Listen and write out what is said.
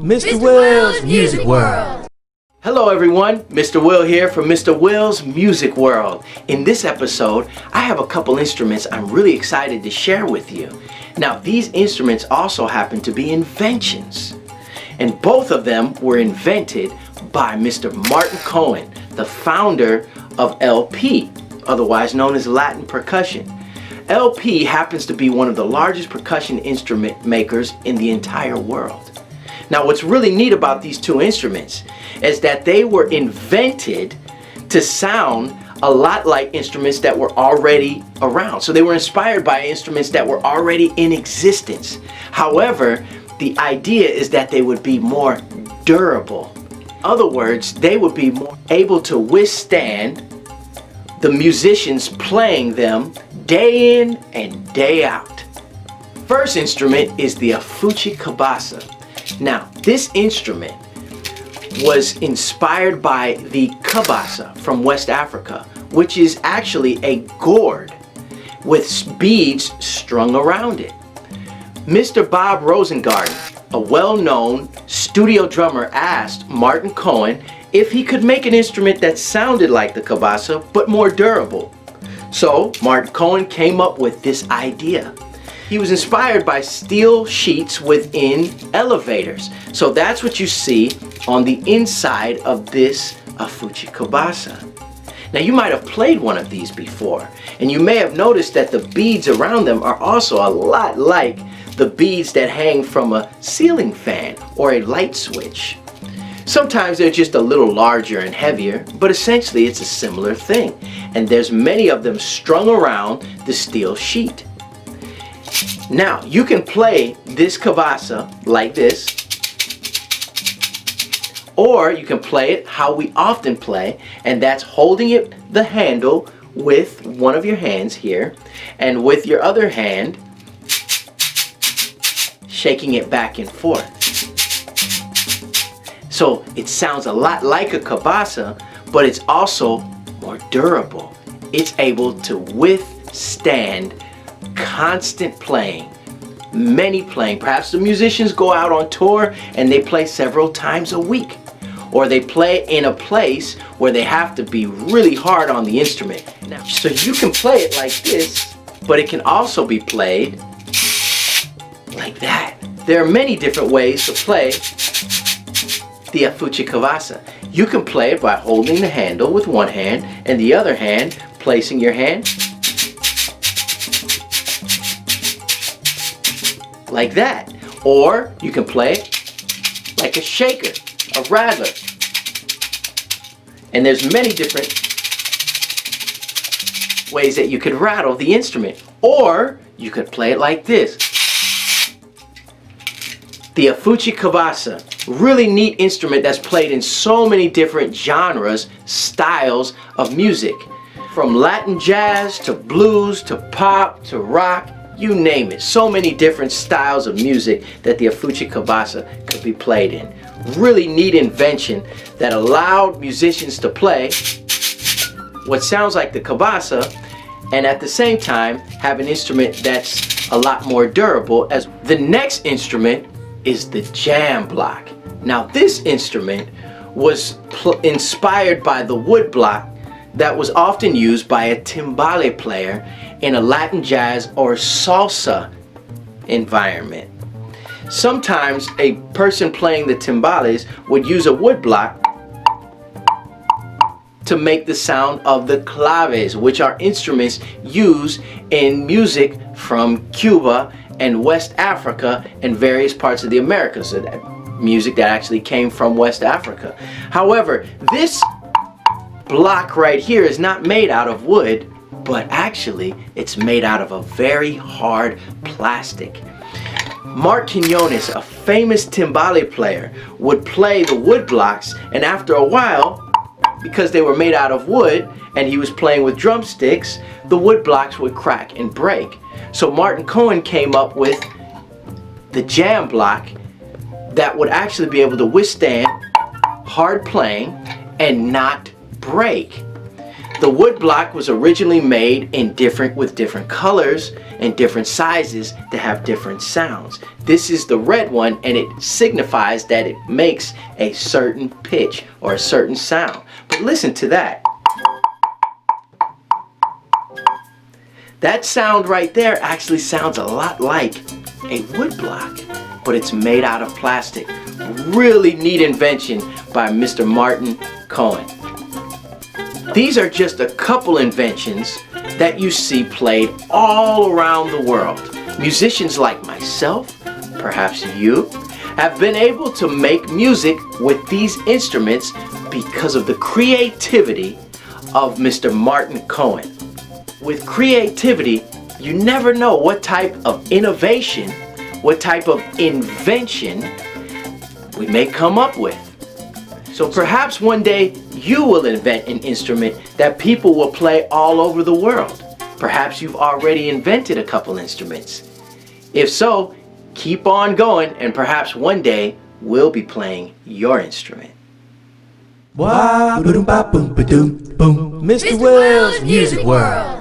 Mr. Will's Music World. Hello everyone, Mr. Will here from Mr. Will's Music World. In this episode, I have a couple instruments I'm really excited to share with you. Now, these instruments also happen to be inventions. And both of them were invented by Mr. Martin Cohen, the founder of LP, otherwise known as Latin percussion. LP happens to be one of the largest percussion instrument makers in the entire world. Now, what's really neat about these two instruments is that they were invented to sound a lot like instruments that were already around. So they were inspired by instruments that were already in existence. However, the idea is that they would be more durable. In other words, they would be more able to withstand the musicians playing them day in and day out. First instrument is the afuche cabasa. Now, this instrument was inspired by the cabasa from West Africa, which is actually a gourd with beads strung around it. Mr. Bob Rosengarten, a well-known studio drummer, asked Martin Cohen if he could make an instrument that sounded like the cabasa but more durable. So Martin Cohen came up with this idea. He was inspired by steel sheets within elevators. So that's what you see on the inside of this afuche cabasa. Now, you might have played one of these before, and you may have noticed that the beads around them are also a lot like the beads that hang from a ceiling fan or a light switch. Sometimes they're just a little larger and heavier, but essentially it's a similar thing. And there's many of them strung around the steel sheet. Now, you can play this cabasa like this, or you can play it how we often play, and that's holding the handle with one of your hands here, and with your other hand, shaking it back and forth. So it sounds a lot like a cabasa, but it's also more durable. It's able to withstand constant playing, many playing. Perhaps the musicians go out on tour and they play several times a week, or they play in a place where they have to be really hard on the instrument. Now, so you can play it like this, but it can also be played like that. There are many different ways to play the afuche cabasa. You can play it by holding the handle with one hand and the other hand placing your hand like that. Or you can play it like a shaker, a rattler. And there's many different ways that you could rattle the instrument. Or you could play it like this. The afuche cabasa, really neat instrument that's played in so many different genres, styles of music. From Latin jazz to blues to pop to rock, you name it. So many different styles of music that the afuche cabasa could be played in. Really neat invention that allowed musicians to play what sounds like the cabasa, and at the same time have an instrument that's a lot more durable. As the next instrument is the jam block. Now, this instrument was inspired by the wood block that was often used by a timbale player in a Latin jazz or salsa environment. Sometimes a person playing the timbales would use a wood block to make the sound of the claves, which are instruments used in music from Cuba and West Africa and various parts of the Americas. So that music that actually came from West Africa. However, this block right here is not made out of wood, but actually it's made out of a very hard plastic. Mark Quinones, a famous timbale player, would play the wood blocks, and after a while, because they were made out of wood and he was playing with drumsticks, the wood blocks would crack and break. So Martin Cohen came up with the jam block that would actually be able to withstand hard playing and not break. The wood block was originally made with different colors and different sizes to have different sounds. This is the red one, and it signifies that it makes a certain pitch or a certain sound. But listen to that. That sound right there actually sounds a lot like a wood block, but it's made out of plastic. Really neat invention by Mr. Martin Cohen. These are just a couple inventions that you see played all around the world. Musicians like myself, perhaps you, have been able to make music with these instruments because of the creativity of Mr. Martin Cohen. With creativity, you never know what type of innovation, what type of invention we may come up with. So perhaps one day you will invent an instrument that people will play all over the world. Perhaps you've already invented a couple instruments. If so, keep on going, and perhaps one day we'll be playing your instrument. Mr. Will's Music World.